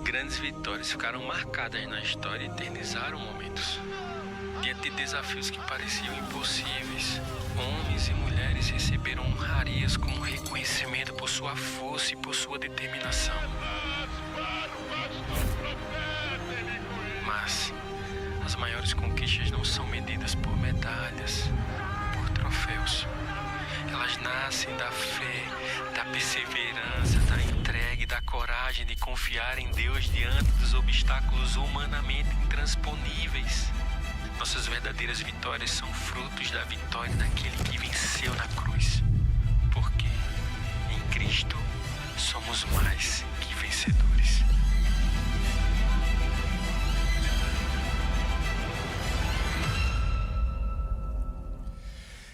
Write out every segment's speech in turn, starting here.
grandes vitórias ficaram marcadas na história e eternizaram momentos. Diante de desafios que pareciam impossíveis, homens e mulheres receberam honrarias como reconhecimento por sua força e por sua determinação. Mas as maiores conquistas não são medidas por medalhas, por troféus. Elas nascem da fé, da perseverança, da entrega e da coragem de confiar em Deus diante dos obstáculos humanamente intransponíveis. Nossas verdadeiras vitórias são frutos da vitória daquele que venceu na cruz. Porque em Cristo somos mais que vencedores.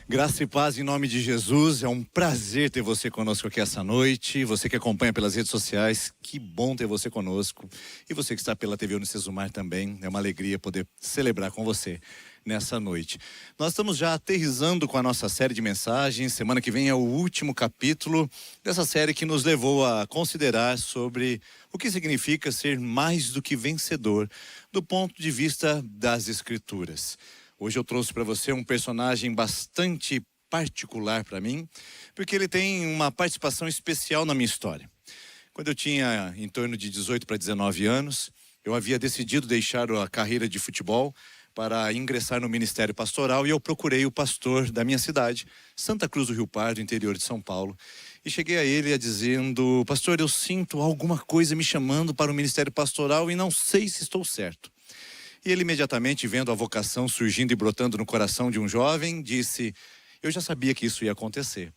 Graça e paz em nome de Jesus. É um prazer ter você conosco aqui essa noite. Você que acompanha pelas redes sociais, que bom ter você conosco. E você que está pela TV Unicesumar também, é uma alegria poder celebrar com você nessa noite. Nós estamos já aterrissando com a nossa série de mensagens. Semana que vem é o último capítulo dessa série que nos levou a considerar sobre o que significa ser mais do que vencedor, do ponto de vista das Escrituras. Hoje eu trouxe para você um personagem bastante particular para mim, porque ele tem uma participação especial na minha história. Quando eu tinha em torno de 18 para 19 anos, eu havia decidido deixar a carreira de futebol para ingressar no ministério pastoral e eu procurei o pastor da minha cidade, Santa Cruz do Rio Pardo, interior de São Paulo. E cheguei a ele dizendo: pastor, eu sinto alguma coisa me chamando para o ministério pastoral e não sei se estou certo. E ele imediatamente, vendo a vocação surgindo e brotando no coração de um jovem, disse: eu já sabia que isso ia acontecer.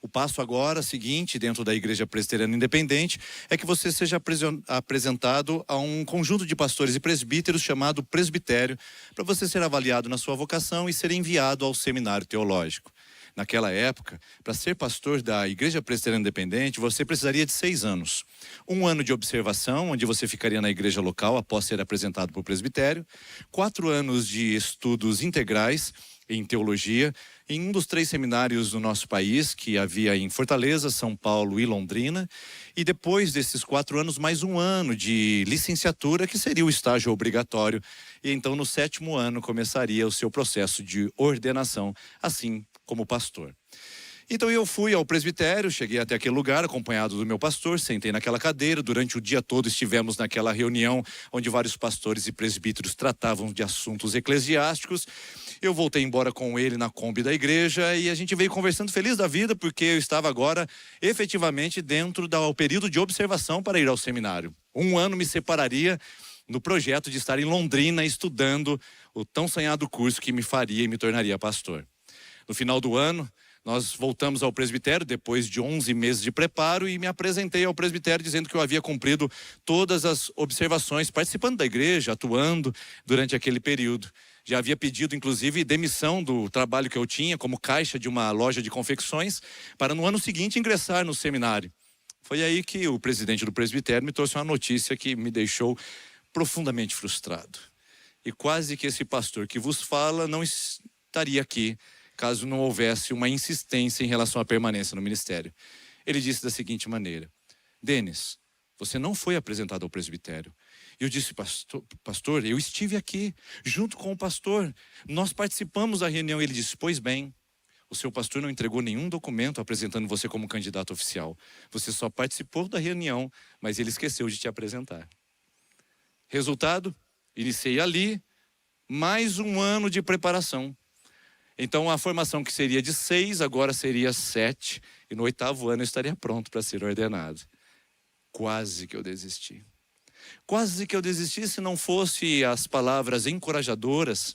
O passo agora seguinte, dentro da Igreja Presbiteriana Independente, é que você seja apresentado a um conjunto de pastores e presbíteros chamado presbitério, para você ser avaliado na sua vocação e ser enviado ao seminário teológico. Naquela época, para ser pastor da Igreja Presbiteriana Independente, você precisaria de 6 anos. 1 ano de observação, onde você ficaria na igreja local após ser apresentado por presbitério. 4 anos de estudos integrais em teologia, em um dos 3 seminários do nosso país, que havia em Fortaleza, São Paulo e Londrina. E depois desses 4 anos, mais 1 ano de licenciatura, que seria o estágio obrigatório. E então, no 7º ano, começaria o seu processo de ordenação, assim como pastor. Então eu fui ao presbitério, cheguei até aquele lugar acompanhado do meu pastor, sentei naquela cadeira, durante o dia todo estivemos naquela reunião onde vários pastores e presbíteros tratavam de assuntos eclesiásticos. Eu voltei embora com ele na Kombi da igreja e a gente veio conversando feliz da vida, porque eu estava agora efetivamente dentro do período de observação para ir ao seminário. 1 ano me separaria no projeto de estar em Londrina estudando o tão sonhado curso que me faria e me tornaria pastor. No final do ano, nós voltamos ao presbitério, depois de 11 meses de preparo, e me apresentei ao presbitério dizendo que eu havia cumprido todas as observações, participando da igreja, atuando durante aquele período. Já havia pedido, inclusive, demissão do trabalho que eu tinha como caixa de uma loja de confecções, para no ano seguinte ingressar no seminário. Foi aí que o presidente do presbitério me trouxe uma notícia que me deixou profundamente frustrado. E quase que esse pastor que vos fala não estaria aqui, caso não houvesse uma insistência em relação à permanência no ministério. Ele disse da seguinte maneira: Denis, você não foi apresentado ao presbitério. E eu disse: pastor, eu estive aqui, junto com o pastor. Nós participamos da reunião. Ele disse: pois bem, o seu pastor não entregou nenhum documento apresentando você como candidato oficial. Você só participou da reunião, mas ele esqueceu de te apresentar. Resultado, iniciei ali mais 1 ano de preparação. Então a formação que seria de 6, agora seria 7. E no 8º ano eu estaria pronto para ser ordenado. Quase que eu desisti. Quase que eu desisti se não fosse as palavras encorajadoras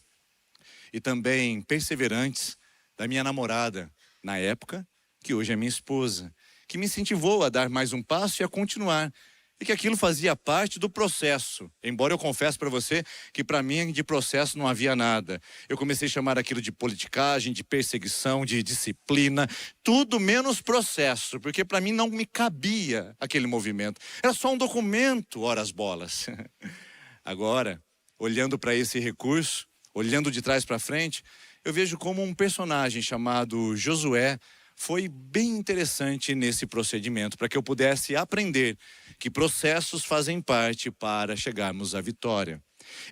e também perseverantes da minha namorada, na época, que hoje é minha esposa, que me incentivou a dar mais um passo e a continuar. E que aquilo fazia parte do processo. Embora eu confesse para você que para mim de processo não havia nada. Eu comecei a chamar aquilo de politicagem, de perseguição, de disciplina, tudo menos processo, porque para mim não me cabia aquele movimento. Era só um documento, ora as bolas. Agora, olhando para esse recurso, olhando de trás para frente, eu vejo como um personagem chamado Josué foi bem interessante nesse procedimento, para que eu pudesse aprender que processos fazem parte para chegarmos à vitória.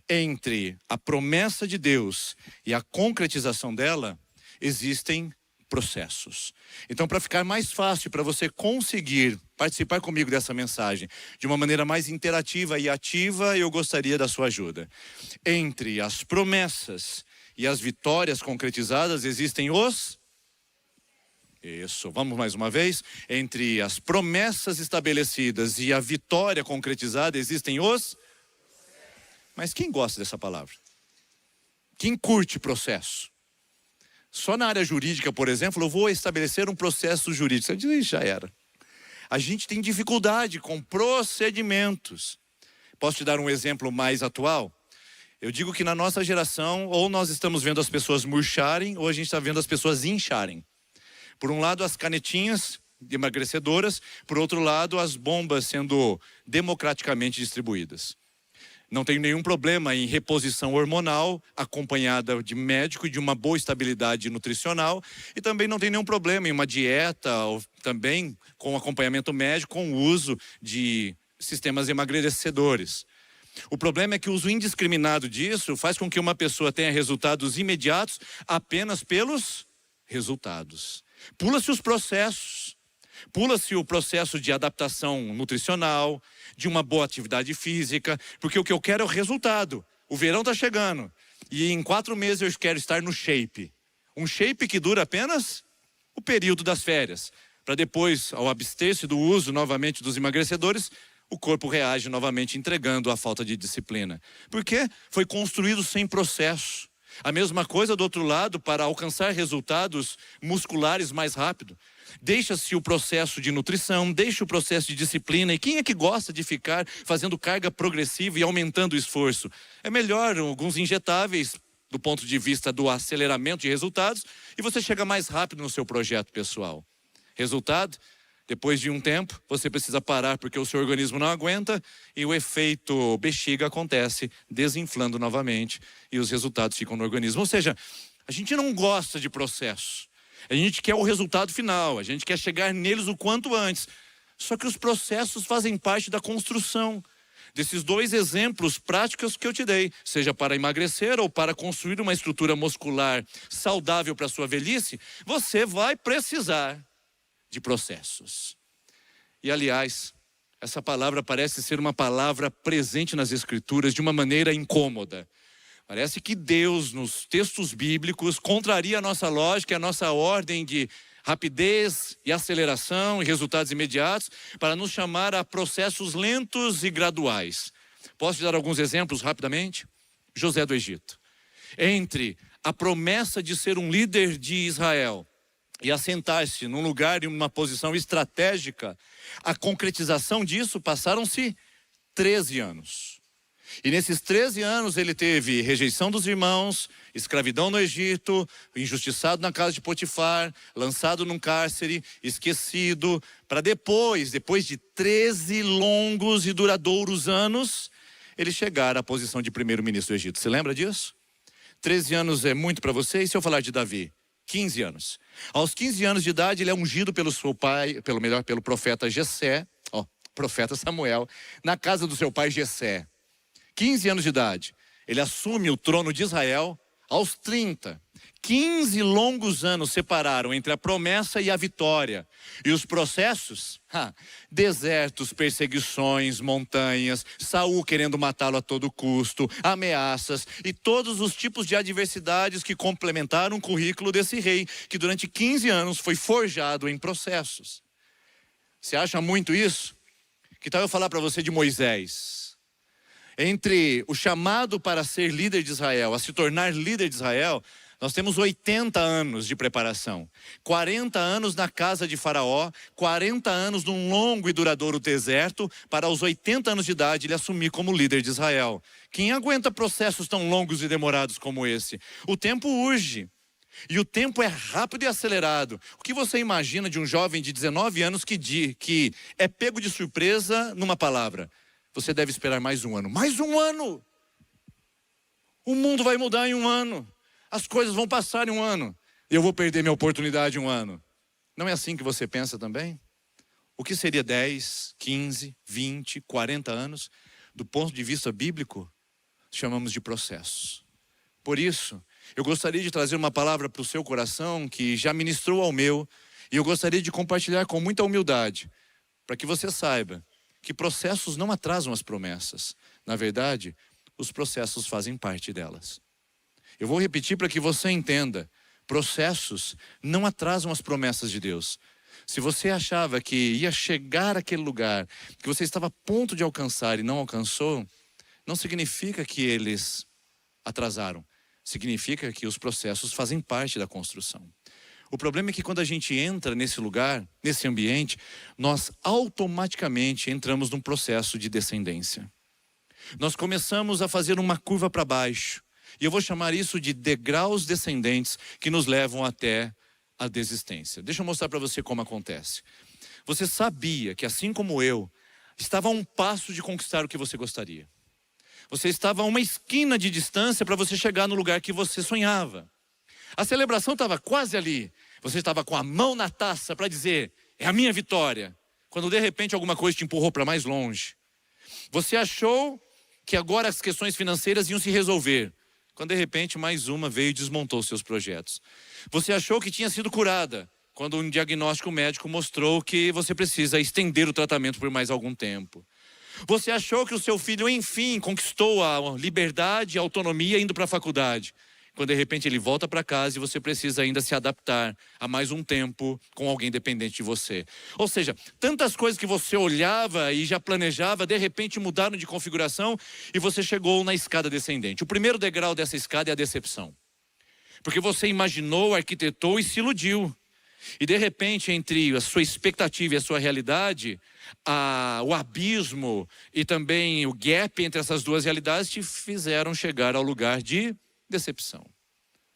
Entre a promessa de Deus e a concretização dela, existem processos. Então, para ficar mais fácil, para você conseguir participar comigo dessa mensagem de uma maneira mais interativa e ativa, eu gostaria da sua ajuda. Entre as promessas e as vitórias concretizadas, existem os... Isso, vamos mais uma vez. Entre as promessas estabelecidas e a vitória concretizada, existem os... Mas quem gosta dessa palavra? Quem curte processo? Só na área jurídica, por exemplo, eu vou estabelecer um processo jurídico. Você diz, já era. A gente tem dificuldade com procedimentos. Posso te dar um exemplo mais atual? Eu digo que na nossa geração, ou nós estamos vendo as pessoas murcharem, ou a gente está vendo as pessoas incharem. Por um lado, as canetinhas emagrecedoras, por outro lado, as bombas sendo democraticamente distribuídas. Não tenho nenhum problema em reposição hormonal, acompanhada de médico e de uma boa estabilidade nutricional. E também não tem nenhum problema em uma dieta, ou também com acompanhamento médico, com o uso de sistemas emagrecedores. O problema é que o uso indiscriminado disso faz com que uma pessoa tenha resultados imediatos apenas pelos resultados. Pula-se os processos. Pula-se o processo de adaptação nutricional, de uma boa atividade física, porque o que eu quero é o resultado. O verão está chegando e em 4 meses eu quero estar no shape. Um shape que dura apenas o período das férias. Para depois, ao abster-se do uso novamente dos emagrecedores, o corpo reage novamente entregando a falta de disciplina. Porque foi construído sem processo. A mesma coisa do outro lado para alcançar resultados musculares mais rápido. Deixa-se o processo de nutrição, deixa o processo de disciplina. E quem é que gosta de ficar fazendo carga progressiva e aumentando o esforço? É melhor alguns injetáveis do ponto de vista do aceleramento de resultados e você chega mais rápido no seu projeto pessoal. Resultado? Depois de um tempo, você precisa parar porque o seu organismo não aguenta e o efeito bexiga acontece, desinflando novamente e os resultados ficam no organismo. Ou seja, a gente não gosta de processo. A gente quer o resultado final, a gente quer chegar neles o quanto antes. Só que os processos fazem parte da construção. Desses 2 exemplos práticos que eu te dei, seja para emagrecer ou para construir uma estrutura muscular saudável para a sua velhice, você vai precisar de processos. E aliás, essa palavra parece ser uma palavra presente nas Escrituras de uma maneira incômoda. Parece que Deus, nos textos bíblicos, contraria a nossa lógica, a nossa ordem de rapidez e aceleração e resultados imediatos, para nos chamar a processos lentos e graduais. Posso te dar alguns exemplos rapidamente? José do Egito. Entre a promessa de ser um líder de Israel e assentar-se num lugar e numa posição estratégica, a concretização disso passaram-se 13 anos. E nesses 13 anos ele teve rejeição dos irmãos, escravidão no Egito, injustiçado na casa de Potifar, lançado num cárcere, esquecido, para depois de 13 longos e duradouros anos, ele chegar à posição de primeiro-ministro do Egito. Você lembra disso? 13 anos é muito para você, e se eu falar de Davi? 15 anos. Aos 15 anos de idade, ele é ungido pelo seu pai, pelo profeta Jessé, profeta Samuel, na casa do seu pai Jessé. 15 anos de idade, ele assume o trono de Israel aos 30. 15 longos anos separaram entre a promessa e a vitória. E os processos? Desertos, perseguições, montanhas, Saul querendo matá-lo a todo custo, ameaças e todos os tipos de adversidades que complementaram o currículo desse rei, que durante 15 anos foi forjado em processos. Você acha muito isso? Que tal eu falar para você de Moisés? Entre o chamado para ser líder de Israel, a se tornar líder de Israel, nós temos 80 anos de preparação. 40 anos na casa de Faraó, 40 anos num longo e duradouro deserto, para aos 80 anos de idade ele assumir como líder de Israel. Quem aguenta processos tão longos e demorados como esse? O tempo urge. E o tempo é rápido e acelerado. O que você imagina de um jovem de 19 anos que é pego de surpresa numa palavra? Você deve esperar mais um ano. Mais um ano! O mundo vai mudar em um ano. As coisas vão passar em um ano. Eu vou perder minha oportunidade em um ano. Não é assim que você pensa também? O que seria 10, 15, 20, 40 anos? Do ponto de vista bíblico, chamamos de processos. Por isso, eu gostaria de trazer uma palavra para o seu coração que já ministrou ao meu, e eu gostaria de compartilhar com muita humildade, para que você saiba que processos não atrasam as promessas. Na verdade, os processos fazem parte delas. Eu vou repetir para que você entenda. Processos não atrasam as promessas de Deus. Se você achava que ia chegar àquele lugar, que você estava a ponto de alcançar e não alcançou, não significa que eles atrasaram. Significa que os processos fazem parte da construção. O problema é que quando a gente entra nesse lugar, nesse ambiente, nós automaticamente entramos num processo de descendência. Nós começamos a fazer uma curva para baixo. E eu vou chamar isso de degraus descendentes que nos levam até a desistência. Deixa eu mostrar para você como acontece. Você sabia que, assim como eu, estava a um passo de conquistar o que você gostaria. Você estava a uma esquina de distância para você chegar no lugar que você sonhava. A celebração estava quase ali. Você estava com a mão na taça para dizer, é a minha vitória. Quando de repente alguma coisa te empurrou para mais longe. Você achou que agora as questões financeiras iam se resolver. Quando de repente mais uma veio e desmontou seus projetos. Você achou que tinha sido curada. Quando um diagnóstico médico mostrou que você precisa estender o tratamento por mais algum tempo. Você achou que o seu filho, enfim, conquistou a liberdade e a autonomia indo para a faculdade. Quando de repente ele volta para casa e você precisa ainda se adaptar a mais um tempo com alguém dependente de você. Ou seja, tantas coisas que você olhava e já planejava, de repente mudaram de configuração e você chegou na escada descendente. O primeiro degrau dessa escada é a decepção. Porque você imaginou, arquitetou e se iludiu. E de repente, entre a sua expectativa e a sua realidade, o abismo e também o gap entre essas duas realidades te fizeram chegar ao lugar de decepção.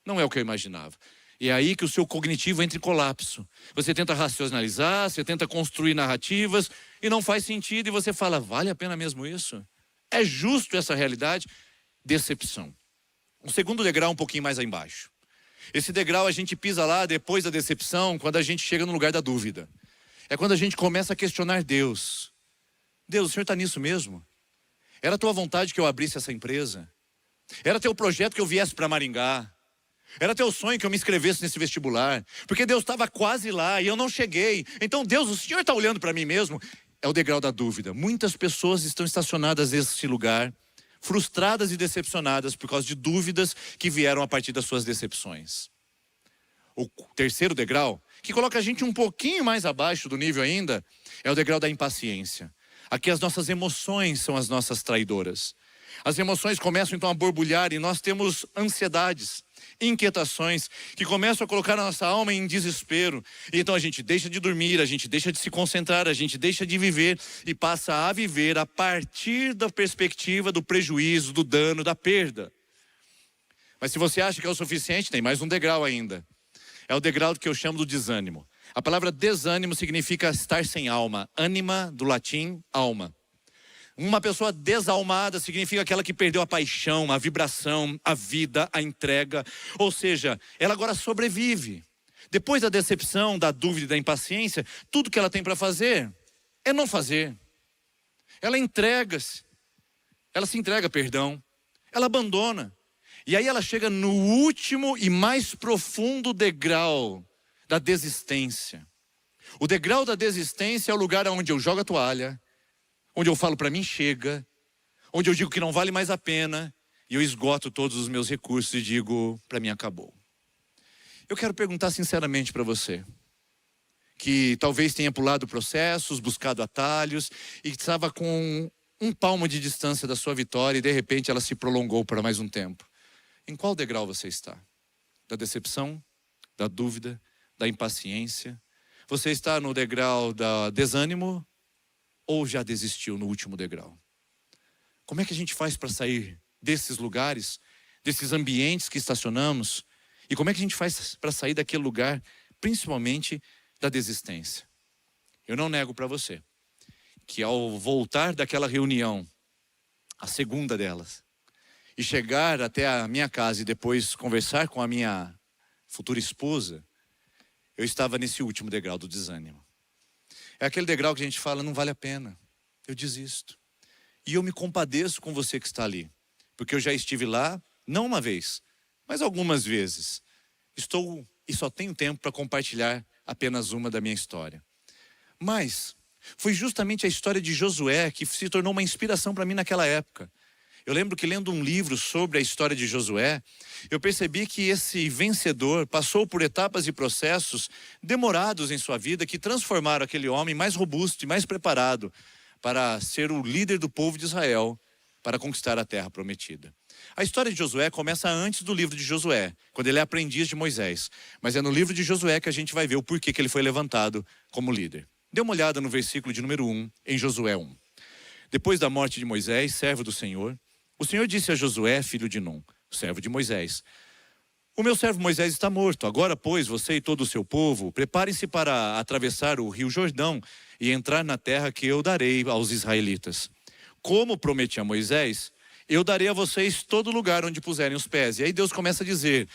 Não é o que eu imaginava. E é aí que o seu cognitivo entra em colapso. Você tenta racionalizar, você tenta construir narrativas e não faz sentido e você fala, vale a pena mesmo isso? É justo essa realidade? Decepção. O segundo degrau um pouquinho mais aí embaixo. Esse degrau a gente pisa lá depois da decepção, quando a gente chega no lugar da dúvida. É quando a gente começa a questionar Deus. Deus, o Senhor está nisso mesmo? Era a tua vontade que eu abrisse essa empresa? Era teu projeto que eu viesse para Maringá? Era teu sonho que eu me inscrevesse nesse vestibular? Porque Deus estava quase lá e eu não cheguei. Então Deus, o Senhor está olhando para mim mesmo? É o degrau da dúvida. Muitas pessoas estão estacionadas nesse lugar, frustradas e decepcionadas por causa de dúvidas que vieram a partir das suas decepções. O terceiro degrau, que coloca a gente um pouquinho mais abaixo do nível ainda, é o degrau da impaciência. Aqui as nossas emoções são as nossas traidoras. As emoções começam então a borbulhar e nós temos ansiedades, inquietações que começam a colocar a nossa alma em desespero. E então a gente deixa de dormir, a gente deixa de se concentrar, a gente deixa de viver e passa a viver a partir da perspectiva do prejuízo, do dano, da perda. Mas se você acha que é o suficiente, tem mais um degrau ainda. É o degrau que eu chamo do desânimo. A palavra desânimo significa estar sem alma. Ânima, do latim, alma. Uma pessoa desalmada significa aquela que perdeu a paixão, a vibração, a vida, a entrega. Ou seja, ela agora sobrevive. Depois da decepção, da dúvida e da impaciência, tudo que ela tem para fazer é não fazer. Ela entrega-se. Ela se entrega, perdão. Ela abandona. E aí ela chega no último e mais profundo degrau da desistência. O degrau da desistência é o lugar onde eu jogo a toalha, onde eu falo para mim chega, onde eu digo que não vale mais a pena, e eu esgoto todos os meus recursos e digo, para mim acabou. Eu quero perguntar sinceramente para você, que talvez tenha pulado processos, buscado atalhos, e estava com um palmo de distância da sua vitória, e de repente ela se prolongou para mais um tempo. Em qual degrau você está? Da decepção? Da dúvida? Da impaciência? Você está no degrau da desânimo? Ou já desistiu no último degrau? Como é que a gente faz para sair desses lugares, desses ambientes que estacionamos? E como é que a gente faz para sair daquele lugar, principalmente da desistência? Eu não nego para você que ao voltar daquela reunião, a segunda delas, e chegar até a minha casa e depois conversar com a minha futura esposa, eu estava nesse último degrau do desânimo. É aquele degrau que a gente fala, não vale a pena, eu desisto. E eu me compadeço com você que está ali, porque eu já estive lá, não uma vez, mas algumas vezes. Estou e só tenho tempo para compartilhar apenas uma da minha história. Mas foi justamente a história de Josué que se tornou uma inspiração para mim naquela época. Eu lembro que lendo um livro sobre a história de Josué, eu percebi que esse vencedor passou por etapas e processos demorados em sua vida que transformaram aquele homem mais robusto e mais preparado para ser o líder do povo de Israel, para conquistar a terra prometida. A história de Josué começa antes do livro de Josué, quando ele é aprendiz de Moisés. Mas é no livro de Josué que a gente vai ver o porquê que ele foi levantado como líder. Dê uma olhada no versículo de número 1, em Josué 1. Depois da morte de Moisés, servo do Senhor, o Senhor disse a Josué, filho de Num, servo de Moisés: o meu servo Moisés está morto. Agora, pois, você e todo o seu povo, preparem-se para atravessar o rio Jordão e entrar na terra que eu darei aos israelitas. Como prometi a Moisés, eu darei a vocês todo lugar onde puserem os pés. E aí Deus começa a dizer: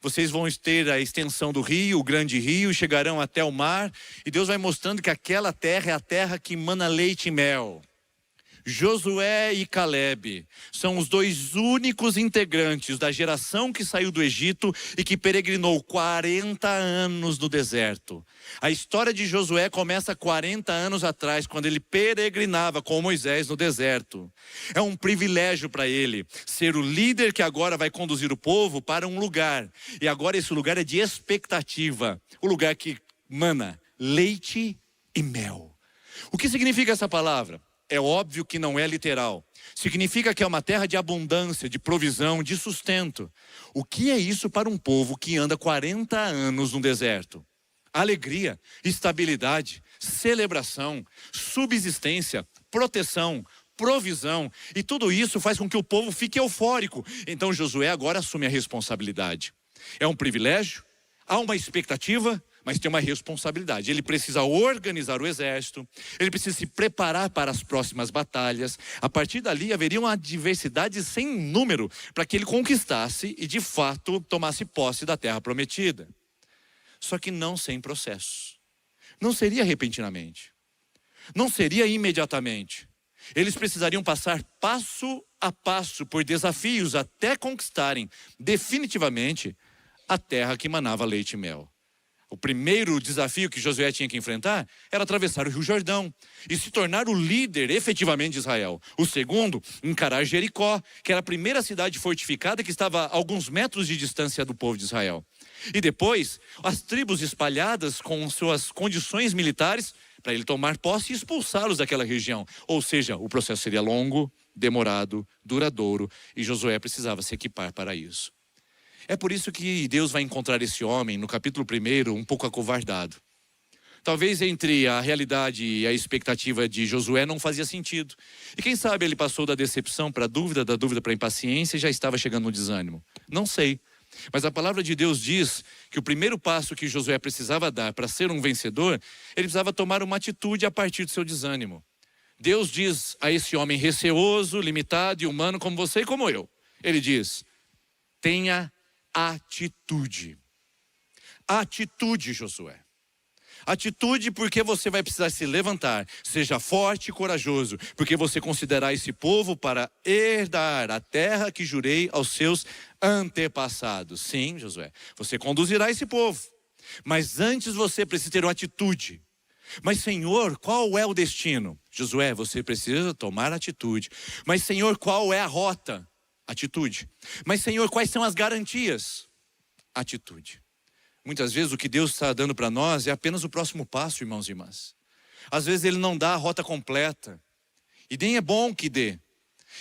vocês vão ter a extensão do rio, o grande rio, chegarão até o mar. E Deus vai mostrando que aquela terra é a terra que mana leite e mel. Josué e Calebe são os dois únicos integrantes da geração que saiu do Egito e que peregrinou 40 anos no deserto. A história de Josué começa 40 anos atrás, quando ele peregrinava com Moisés no deserto. É um privilégio para ele ser o líder que agora vai conduzir o povo para um lugar. E agora esse lugar é de expectativa, o lugar que mana leite e mel. O que significa essa palavra? É óbvio que não é literal. Significa que é uma terra de abundância, de provisão, de sustento. O que é isso para um povo que anda 40 anos no deserto? Alegria, estabilidade, celebração, subsistência, proteção, provisão. E tudo isso faz com que o povo fique eufórico. Então Josué agora assume a responsabilidade. É um privilégio, há uma expectativa, mas tem uma responsabilidade. Ele precisa organizar o exército, ele precisa se preparar para as próximas batalhas. A partir dali haveria uma adversidade sem número para que ele conquistasse e de fato tomasse posse da terra prometida. Só que não sem processo. Não seria repentinamente. Não seria imediatamente. Eles precisariam passar passo a passo por desafios até conquistarem definitivamente a terra que manava leite e mel. O primeiro desafio que Josué tinha que enfrentar era atravessar o Rio Jordão e se tornar o líder efetivamente de Israel. O segundo, encarar Jericó, que era a primeira cidade fortificada que estava a alguns metros de distância do povo de Israel. E depois, as tribos espalhadas com suas condições militares para ele tomar posse e expulsá-los daquela região. Ou seja, o processo seria longo, demorado, duradouro e Josué precisava se equipar para isso. É por isso que Deus vai encontrar esse homem no capítulo 1 um pouco acovardado. Talvez entre a realidade e a expectativa de Josué não fazia sentido. E quem sabe ele passou da decepção para a dúvida, da dúvida para a impaciência e já estava chegando no desânimo. Não sei. Mas a palavra de Deus diz que o primeiro passo que Josué precisava dar para ser um vencedor, ele precisava tomar uma atitude a partir do seu desânimo. Deus diz a esse homem receoso, limitado e humano como você e como eu. Ele diz: tenha atitude. Atitude, Josué. Atitude porque você vai precisar se levantar. Seja forte e corajoso, porque você considerará esse povo para herdar a terra que jurei aos seus antepassados. Sim, Josué, você conduzirá esse povo. Mas antes você precisa ter uma atitude. Mas Senhor, qual é o destino? Josué, você precisa tomar atitude. Mas Senhor, qual é a rota? Atitude. Mas Senhor, quais são as garantias? Atitude. Muitas vezes o que Deus está dando para nós é apenas o próximo passo, irmãos e irmãs. Às vezes Ele não dá a rota completa. E nem é bom que dê.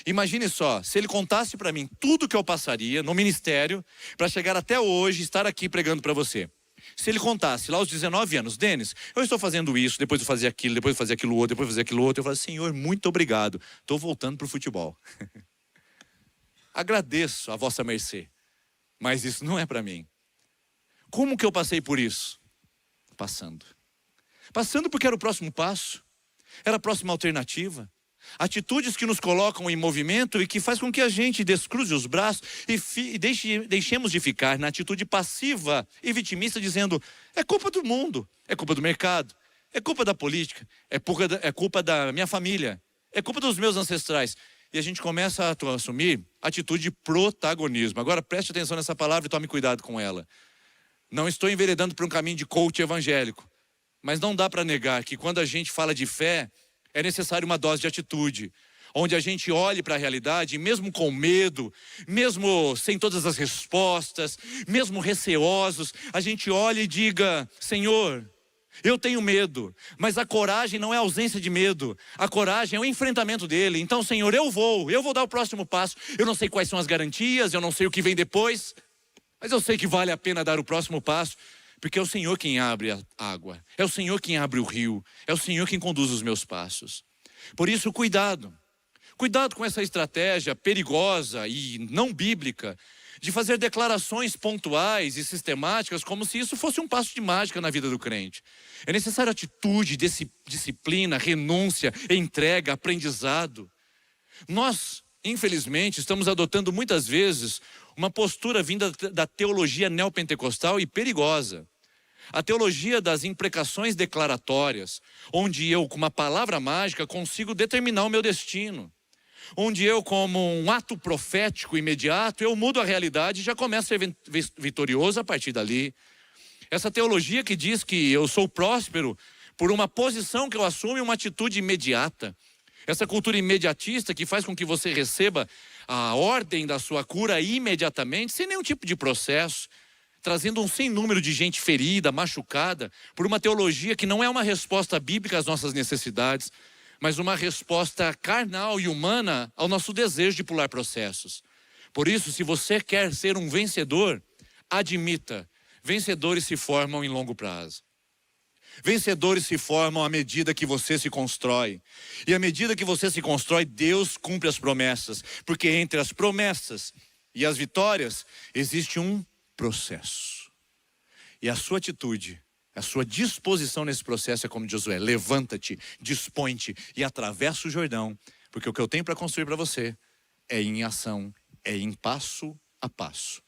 Imagine só, se Ele contasse para mim tudo que eu passaria no ministério para chegar até hoje e estar aqui pregando para você. Se Ele contasse lá aos 19 anos: Denis, eu estou fazendo isso, depois eu fazia aquilo, depois eu fazia aquilo outro, depois eu fazia aquilo outro. Eu falo: Senhor, muito obrigado, estou voltando para o futebol. Agradeço a vossa mercê, mas isso não é para mim. Como que eu passei por isso? Passando porque era o próximo passo, era a próxima alternativa. Atitudes que nos colocam em movimento e que faz com que a gente descruze os braços e deixemos de ficar na atitude passiva e vitimista, dizendo: é culpa do mundo, é culpa do mercado, é culpa da política, é culpa da minha família, é culpa dos meus ancestrais. E a gente começa a assumir atitude de protagonismo. Agora preste atenção nessa palavra e tome cuidado com ela. Não estou enveredando por um caminho de coach evangélico, mas não dá para negar que quando a gente fala de fé, é necessário uma dose de atitude, onde a gente olhe para a realidade, mesmo com medo, mesmo sem todas as respostas, mesmo receosos, a gente olhe e diga: Senhor, eu tenho medo, mas a coragem não é a ausência de medo, a coragem é o enfrentamento dele. Então, Senhor, eu vou dar o próximo passo. Eu não sei quais são as garantias, eu não sei o que vem depois, mas eu sei que vale a pena dar o próximo passo, porque é o Senhor quem abre a água, é o Senhor quem abre o rio, é o Senhor quem conduz os meus passos. Por isso, cuidado com essa estratégia perigosa e não bíblica de fazer declarações pontuais e sistemáticas como se isso fosse um passo de mágica na vida do crente. É necessário atitude, disciplina, renúncia, entrega, aprendizado. Nós, infelizmente, estamos adotando muitas vezes uma postura vinda da teologia neopentecostal e perigosa. A teologia das imprecações declaratórias, onde eu, com uma palavra mágica, consigo determinar o meu destino. Onde eu, como um ato profético imediato, eu mudo a realidade e já começo a ser vitorioso a partir dali. Essa teologia que diz que eu sou próspero por uma posição que eu assumo e uma atitude imediata. Essa cultura imediatista que faz com que você receba a ordem da sua cura imediatamente, sem nenhum tipo de processo, trazendo um sem número de gente ferida, machucada, por uma teologia que não é uma resposta bíblica às nossas necessidades, mas uma resposta carnal e humana ao nosso desejo de pular processos. Por isso, se você quer ser um vencedor, admita: vencedores se formam em longo prazo. Vencedores se formam à medida que você se constrói. E à medida que você se constrói, Deus cumpre as promessas. Porque entre as promessas e as vitórias, existe um processo. E a sua atitude, a sua disposição nesse processo é como de Josué: levanta-te, dispõe-te e atravessa o Jordão. Porque o que eu tenho para construir para você é em ação, é em passo a passo.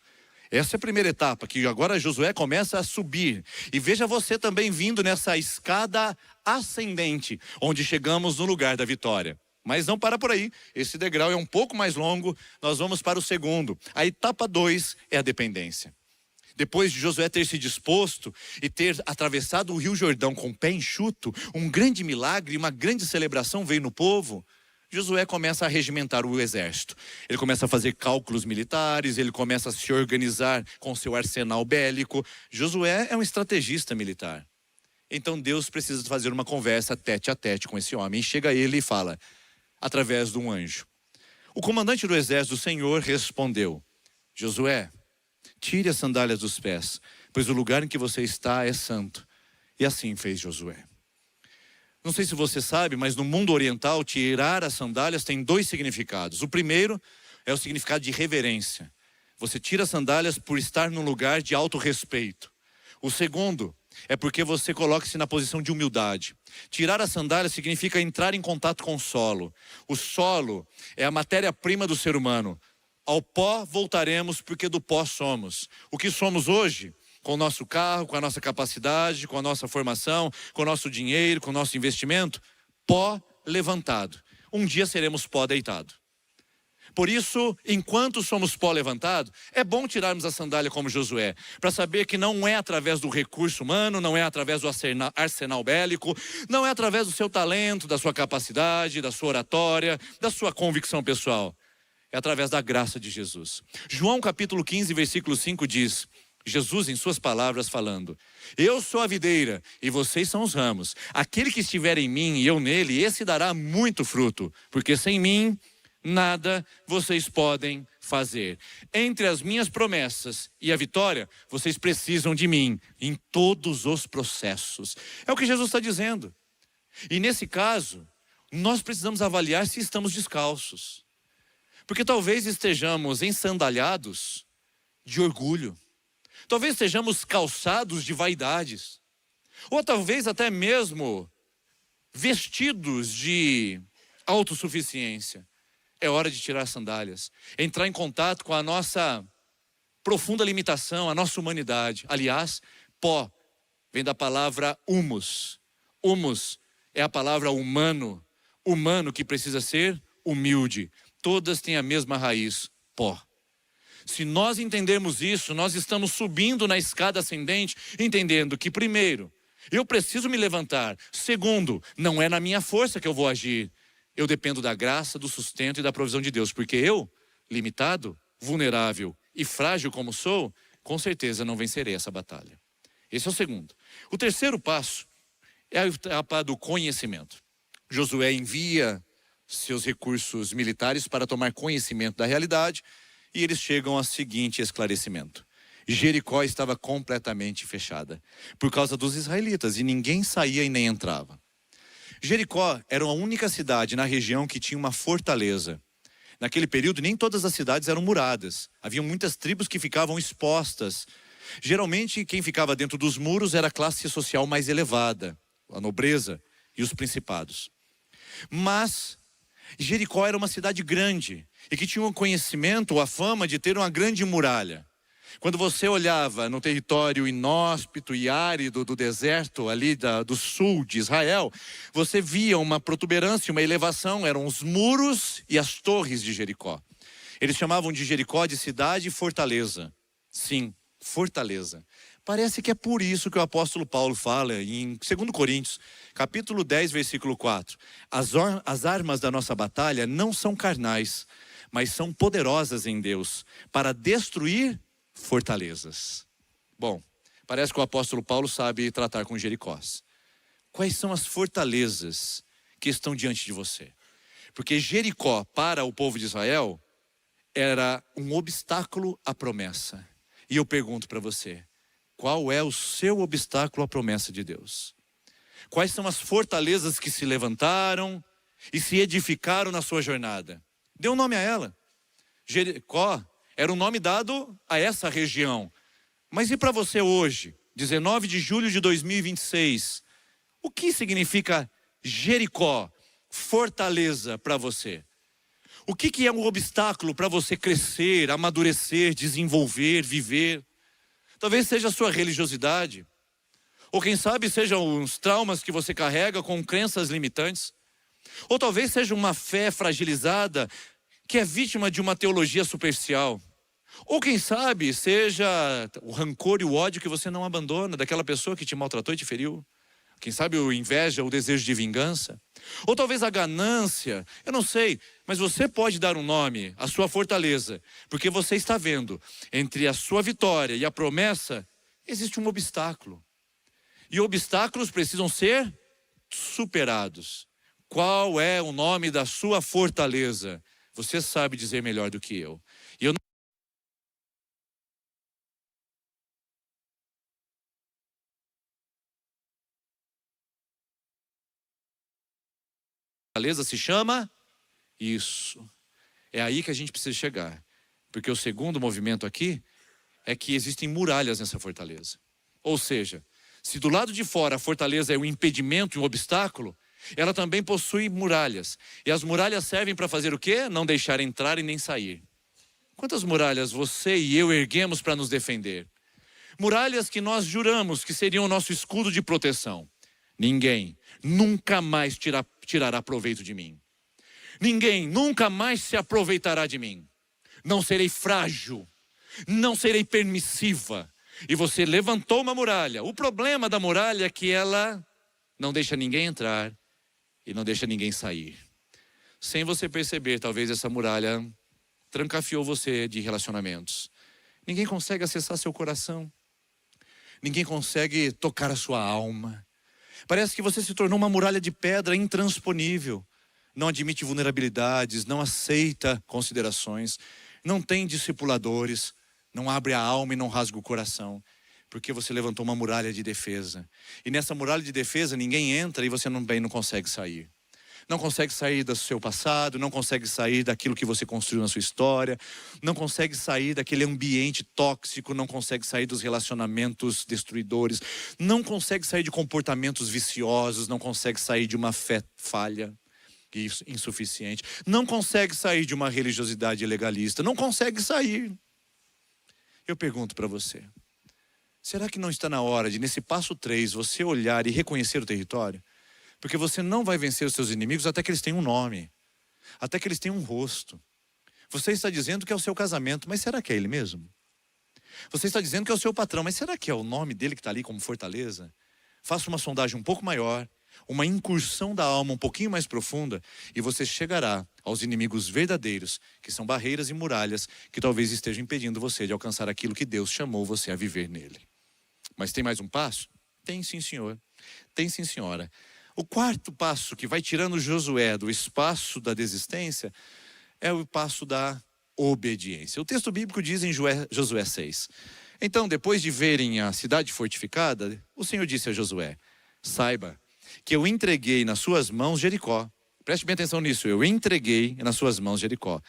Essa é a primeira etapa, que agora Josué começa a subir. E veja você também vindo nessa escada ascendente, onde chegamos no lugar da vitória. Mas não para por aí, esse degrau é um pouco mais longo, nós vamos para o segundo. A etapa 2 é a dependência. Depois de Josué ter se disposto e ter atravessado o rio Jordão com o pé enxuto, um grande milagre, uma grande celebração veio no povo. Josué começa a regimentar o exército. Ele começa a fazer cálculos militares, ele começa a se organizar com seu arsenal bélico. Josué é um estrategista militar. Então Deus precisa fazer uma conversa tete a tete com esse homem. E chega ele e fala, através de um anjo: o comandante do exército do Senhor respondeu: Josué, tire as sandálias dos pés, pois o lugar em que você está é santo. E assim fez Josué. Não sei se você sabe, mas no mundo oriental, tirar as sandálias tem 2 significados. O primeiro é o significado de reverência. Você tira as sandálias por estar num lugar de alto respeito. O segundo é porque você coloca-se na posição de humildade. Tirar as sandálias significa entrar em contato com o solo. O solo é a matéria-prima do ser humano. Ao pó voltaremos, porque do pó somos. O que somos hoje? Com o nosso carro, com a nossa capacidade, com a nossa formação, com o nosso dinheiro, com o nosso investimento, pó levantado. Um dia seremos pó deitado. Por isso, enquanto somos pó levantado, é bom tirarmos a sandália como Josué, para saber que não é através do recurso humano, não é através do arsenal bélico, não é através do seu talento, da sua capacidade, da sua oratória, da sua convicção pessoal. É através da graça de Jesus. João capítulo 15, versículo 5 diz, Jesus em suas palavras falando: eu sou a videira e vocês são os ramos. Aquele que estiver em mim e eu nele, esse dará muito fruto, porque sem mim nada vocês podem fazer. Entre as minhas promessas e a vitória, vocês precisam de mim em todos os processos. É o que Jesus está dizendo. E nesse caso, nós precisamos avaliar se estamos descalços. Porque talvez estejamos ensandalhados de orgulho. Talvez estejamos calçados de vaidades. Ou talvez até mesmo vestidos de autossuficiência. É hora de tirar as sandálias, entrar em contato com a nossa profunda limitação, a nossa humanidade. Aliás, pó vem da palavra humus. Humus é a palavra humano, humano que precisa ser humilde. Todas têm a mesma raiz, pó. Se nós entendermos isso, nós estamos subindo na escada ascendente, entendendo que, primeiro, eu preciso me levantar. Segundo, não é na minha força que eu vou agir. Eu dependo da graça, do sustento e da provisão de Deus. Porque eu, limitado, vulnerável e frágil como sou, com certeza não vencerei essa batalha. Esse é o segundo. O terceiro passo é a etapa do conhecimento. Josué envia seus recursos militares para tomar conhecimento da realidade e eles chegam ao seguinte esclarecimento. Jericó estava completamente fechada por causa dos israelitas e ninguém saía e nem entrava. Jericó era a única cidade na região que tinha uma fortaleza. Naquele período nem todas as cidades eram muradas. Havia muitas tribos que ficavam expostas. Geralmente quem ficava dentro dos muros era a classe social mais elevada, a nobreza e os principados. Mas Jericó era uma cidade grande e que tinha um conhecimento ou a fama de ter uma grande muralha. Quando você olhava no território inóspito e árido do deserto ali do sul de Israel, você via uma protuberância, uma elevação, eram os muros e as torres de Jericó. Eles chamavam de Jericó de cidade e fortaleza. Sim, fortaleza. Parece que é por isso que o apóstolo Paulo fala em 2 Coríntios, capítulo 10, versículo 4. As armas da nossa batalha não são carnais, mas são poderosas em Deus para destruir fortalezas. Bom, parece que o apóstolo Paulo sabe tratar com Jericós. Quais são as fortalezas que estão diante de você? Porque Jericó, para o povo de Israel, era um obstáculo à promessa. E eu pergunto para você, qual é o seu obstáculo à promessa de Deus? Quais são as fortalezas que se levantaram e se edificaram na sua jornada? Dê um nome a ela. Jericó era um nome dado a essa região. Mas e para você hoje, 19 de julho de 2026, o que significa Jericó, fortaleza para você? O que é um obstáculo para você crescer, amadurecer, desenvolver, viver? Talvez seja a sua religiosidade. Ou quem sabe sejam os traumas que você carrega com crenças limitantes. Ou talvez seja uma fé fragilizada que é vítima de uma teologia superficial. Ou quem sabe seja o rancor e o ódio que você não abandona daquela pessoa que te maltratou e te feriu. Quem sabe a inveja, o desejo de vingança. Ou talvez a ganância, eu não sei. Mas você pode dar um nome à sua fortaleza. Porque você está vendo, entre a sua vitória e a promessa, existe um obstáculo. E obstáculos precisam ser superados. Qual é o nome da sua fortaleza? Você sabe dizer melhor do que eu. E eu não... Fortaleza se chama isso. É aí que a gente precisa chegar. Porque o segundo movimento aqui é que existem muralhas nessa fortaleza. Ou seja, se do lado de fora a fortaleza é um impedimento e um obstáculo, ela também possui muralhas. E as muralhas servem para fazer o quê? Não deixar entrar e nem sair. Quantas muralhas você e eu erguemos para nos defender? Muralhas que nós juramos que seriam o nosso escudo de proteção. Ninguém nunca mais tirará proveito de mim. Ninguém nunca mais se aproveitará de mim. Não serei frágil. Não serei permissiva. E você levantou uma muralha. O problema da muralha é que ela não deixa ninguém entrar e não deixa ninguém sair. Sem você perceber, talvez essa muralha trancafiou você de relacionamentos. Ninguém consegue acessar seu coração. Ninguém consegue tocar a sua alma. Parece que você se tornou uma muralha de pedra intransponível. Não admite vulnerabilidades, não aceita considerações, não tem discipuladores, não abre a alma e não rasga o coração. Porque você levantou uma muralha de defesa. E nessa muralha de defesa ninguém entra e você não consegue sair. Não consegue sair do seu passado, não consegue sair daquilo que você construiu na sua história, não consegue sair daquele ambiente tóxico, não consegue sair dos relacionamentos destruidores, não consegue sair de comportamentos viciosos, não consegue sair de uma fé falha. insuficiente. Não consegue sair de uma religiosidade legalista. Não consegue sair. Eu pergunto para você. Será que não está na hora de, nesse passo 3, você olhar e reconhecer o território? Porque você não vai vencer os seus inimigos até que eles tenham um nome. Até que eles tenham um rosto. Você está dizendo que é o seu casamento, mas será que é ele mesmo? Você está dizendo que é o seu patrão, mas será que é o nome dele que está ali como fortaleza? Faça uma sondagem um pouco maior, uma incursão da alma um pouquinho mais profunda, e você chegará aos inimigos verdadeiros, que são barreiras e muralhas, que talvez estejam impedindo você de alcançar aquilo que Deus chamou você a viver nele. Mas tem mais um passo? Tem sim, senhor. Tem sim, senhora. O quarto passo que vai tirando Josué do espaço da desistência é o passo da obediência. O texto bíblico diz em Josué 6. Então, depois de verem a cidade fortificada, o Senhor disse a Josué: saiba que eu entreguei nas suas mãos Jericó. Preste bem atenção nisso. Eu entreguei nas suas mãos Jericó.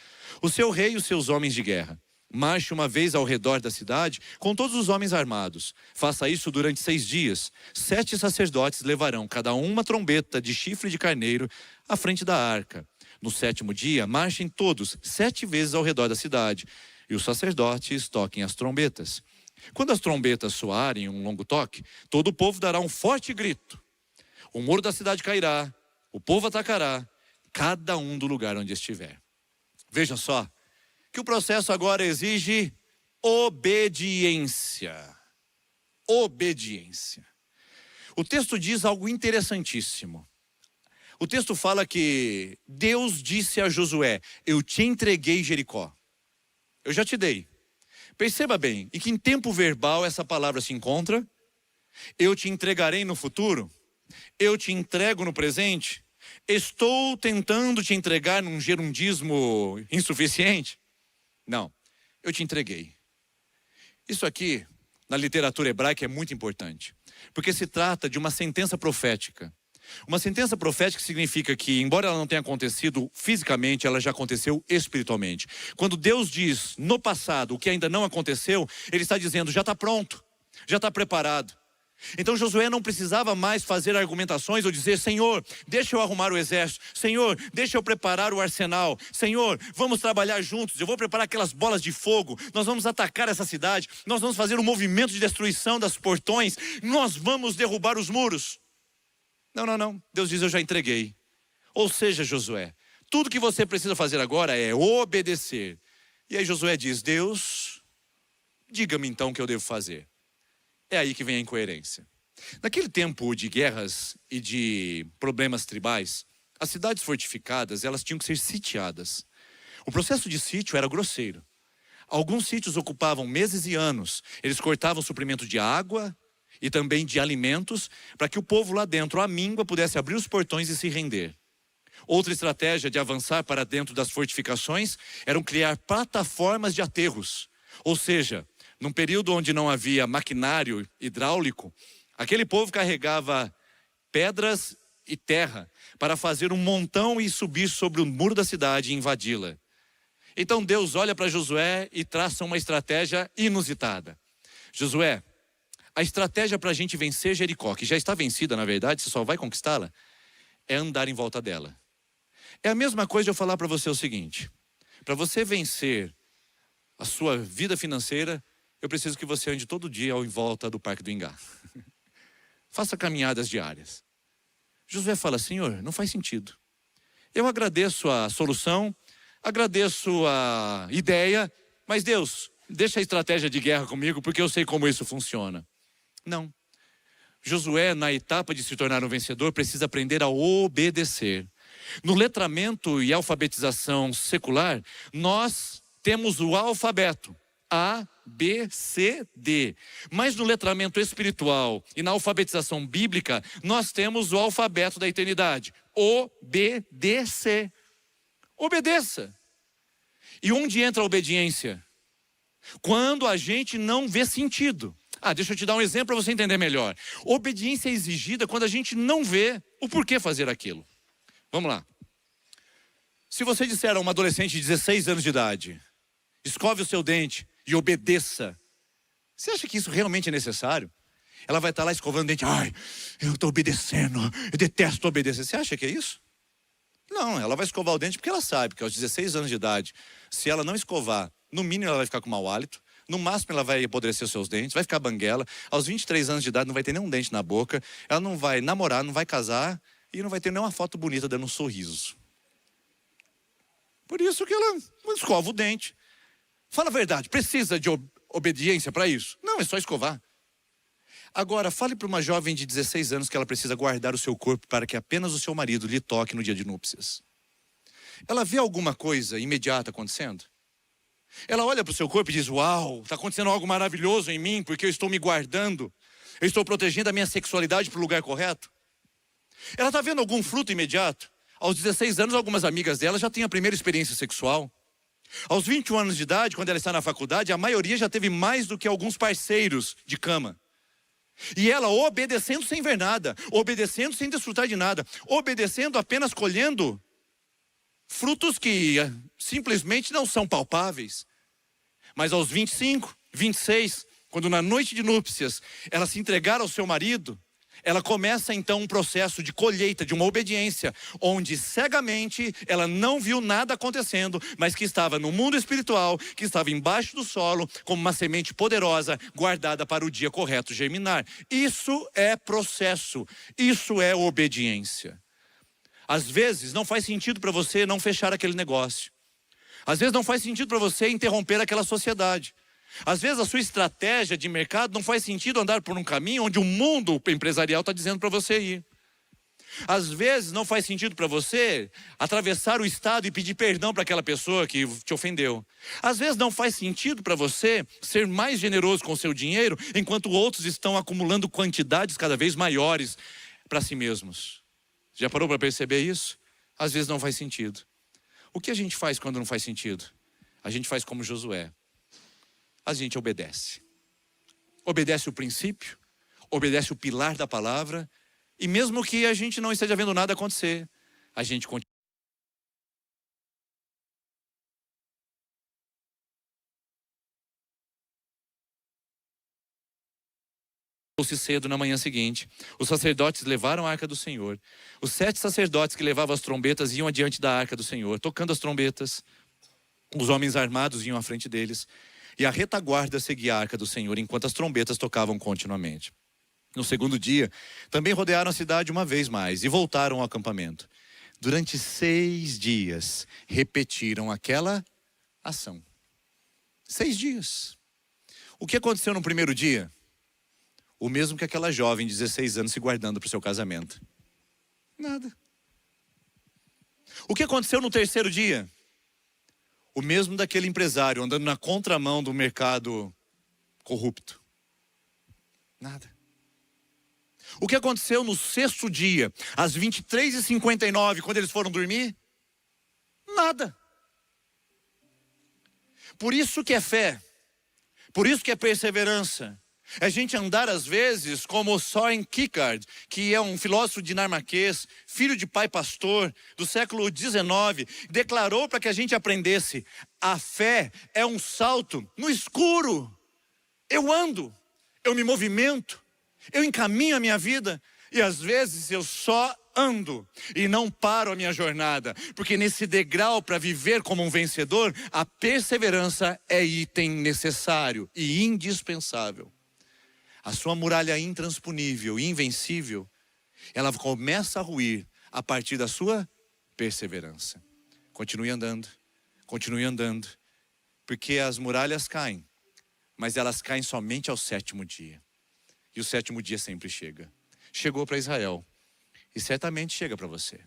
O seu rei e os seus homens de guerra. Marche uma vez ao redor da cidade com todos os homens armados. Faça isso durante 6 dias. 7 sacerdotes levarão cada um uma trombeta de chifre de carneiro à frente da arca. No 7º dia, marchem todos 7 vezes ao redor da cidade. E os sacerdotes toquem as trombetas. Quando as trombetas soarem um longo toque, todo o povo dará um forte grito. O muro da cidade cairá, o povo atacará, cada um do lugar onde estiver. Veja só, que o processo agora exige obediência. Obediência. O texto diz algo interessantíssimo. O texto fala que Deus disse a Josué: eu te entreguei Jericó. Eu já te dei. Perceba bem, em que tempo verbal essa palavra se encontra? Eu te entregarei no futuro? Eu te entrego no presente? Estou tentando te entregar num gerundismo insuficiente? Não, eu te entreguei. Isso aqui, na literatura hebraica, é muito importante, porque se trata de uma sentença profética. Uma sentença profética significa que, embora ela não tenha acontecido fisicamente, ela já aconteceu espiritualmente. Quando Deus diz no passado o que ainda não aconteceu, Ele está dizendo: já está pronto, já está preparado. Então Josué não precisava mais fazer argumentações ou dizer: Senhor, deixa eu arrumar o exército. Senhor, deixa eu preparar o arsenal. Senhor, vamos trabalhar juntos. Eu vou preparar aquelas bolas de fogo. Nós vamos atacar essa cidade. Nós vamos fazer um movimento de destruição das portões. Nós vamos derrubar os muros. Não, não, não. Deus diz: eu já entreguei. Ou seja, Josué, tudo que você precisa fazer agora é obedecer. E aí Josué diz: Deus, diga-me então o que eu devo fazer. É aí que vem a incoerência. Naquele tempo de guerras e de problemas tribais, as cidades fortificadas, elas tinham que ser sitiadas. O processo de sítio era grosseiro. Alguns sítios ocupavam meses e anos. Eles cortavam o suprimento de água e também de alimentos, para que o povo lá dentro, à míngua, pudesse abrir os portões e se render. Outra estratégia de avançar para dentro das fortificações eram criar plataformas de aterros. Ou seja, num período onde não havia maquinário hidráulico, aquele povo carregava pedras e terra para fazer um montão e subir sobre o muro da cidade e invadi-la. Então Deus olha para Josué e traça uma estratégia inusitada. Josué, a estratégia para a gente vencer Jericó, que já está vencida na verdade, você só vai conquistá-la, é andar em volta dela. É a mesma coisa de eu falar para você o seguinte: para você vencer a sua vida financeira, eu preciso que você ande todo dia em volta do Parque do Ingá. Faça caminhadas diárias. Josué fala: Senhor, não faz sentido. Eu agradeço a solução, agradeço a ideia, mas Deus, deixa a estratégia de guerra comigo, porque eu sei como isso funciona. Não. Josué, na etapa de se tornar um vencedor, precisa aprender a obedecer. No letramento e alfabetização secular, nós temos o alfabeto. A, B, C, D. Mas no letramento espiritual e na alfabetização bíblica, nós temos o alfabeto da eternidade. O, B, D, C. Obedeça. E onde entra a obediência? Quando a gente não vê sentido. Deixa eu te dar um exemplo para você entender melhor. Obediência é exigida quando a gente não vê o porquê fazer aquilo. Vamos lá. Se você disser a uma adolescente de 16 anos de idade: escove o seu dente e obedeça, você acha que isso realmente é necessário? Ela vai estar lá escovando o dente: ai, eu estou obedecendo, eu detesto obedecer. Você acha que é isso? Não, ela vai escovar o dente porque ela sabe que aos 16 anos de idade, se ela não escovar, no mínimo ela vai ficar com mau hálito, no máximo ela vai apodrecer os seus dentes, vai ficar banguela. Aos 23 anos de idade não vai ter nenhum dente na boca, ela não vai namorar, não vai casar e não vai ter nenhuma foto bonita dando um sorriso. Por isso que ela escova o dente. Fala a verdade, precisa de obediência para isso? Não, é só escovar. Agora, fale para uma jovem de 16 anos que ela precisa guardar o seu corpo para que apenas o seu marido lhe toque no dia de núpcias. Ela vê alguma coisa imediata acontecendo? Ela olha para o seu corpo e diz, uau, está acontecendo algo maravilhoso em mim, porque eu estou me guardando, eu estou protegendo a minha sexualidade para o lugar correto. Ela está vendo algum fruto imediato? Aos 16 anos, algumas amigas dela já têm a primeira experiência sexual. Aos 21 anos de idade, quando ela está na faculdade, a maioria já teve mais do que alguns parceiros de cama. E ela obedecendo sem ver nada, obedecendo sem desfrutar de nada, obedecendo apenas colhendo frutos que simplesmente não são palpáveis. Mas aos 25, 26, quando na noite de núpcias ela se entregar ao seu marido, ela começa então um processo de colheita, de uma obediência, onde cegamente ela não viu nada acontecendo, mas que estava no mundo espiritual, que estava embaixo do solo, como uma semente poderosa, guardada para o dia correto germinar. Isso é processo, isso é obediência. Às vezes não faz sentido para você não fechar aquele negócio. Às vezes não faz sentido para você interromper aquela sociedade. Às vezes a sua estratégia de mercado não faz sentido andar por um caminho onde o mundo empresarial está dizendo para você ir. Às vezes não faz sentido para você atravessar o estado e pedir perdão para aquela pessoa que te ofendeu. Às vezes não faz sentido para você ser mais generoso com o seu dinheiro, enquanto outros estão acumulando quantidades cada vez maiores para si mesmos. Já parou para perceber isso? Às vezes não faz sentido. O que a gente faz quando não faz sentido? A gente faz como Josué. A gente obedece. Obedece o princípio, obedece o pilar da palavra, e mesmo que a gente não esteja vendo nada acontecer, a gente continua. Cedo na manhã seguinte, os sacerdotes levaram a arca do Senhor. Os 7 sacerdotes que levavam as trombetas iam adiante da arca do Senhor, tocando as trombetas. Os homens armados iam à frente deles. E a retaguarda seguia a arca do Senhor, enquanto as trombetas tocavam continuamente. No segundo dia, também rodearam a cidade uma vez mais e voltaram ao acampamento. Durante 6 dias, repetiram aquela ação. 6 dias. O que aconteceu no primeiro dia? O mesmo que aquela jovem de 16 anos se guardando para o seu casamento. Nada. O que aconteceu no terceiro dia? O mesmo daquele empresário andando na contramão do mercado corrupto. Nada. O que aconteceu no sexto dia, às 23h59, quando eles foram dormir? Nada. Por isso que é fé. Por isso que é perseverança. É a gente andar às vezes como Søren Kierkegaard, que é um filósofo dinamarquês, filho de pai pastor do século XIX, declarou para que a gente aprendesse: a fé é um salto no escuro. Eu ando, eu me movimento, eu encaminho a minha vida e às vezes eu só ando e não paro a minha jornada, porque nesse degrau para viver como um vencedor, a perseverança é item necessário e indispensável. A sua muralha intransponível e invencível, ela começa a ruir a partir da sua perseverança. Continue andando, porque as muralhas caem, mas elas caem somente ao 7º dia. E o 7º dia sempre chega. Chegou para Israel e certamente chega para você.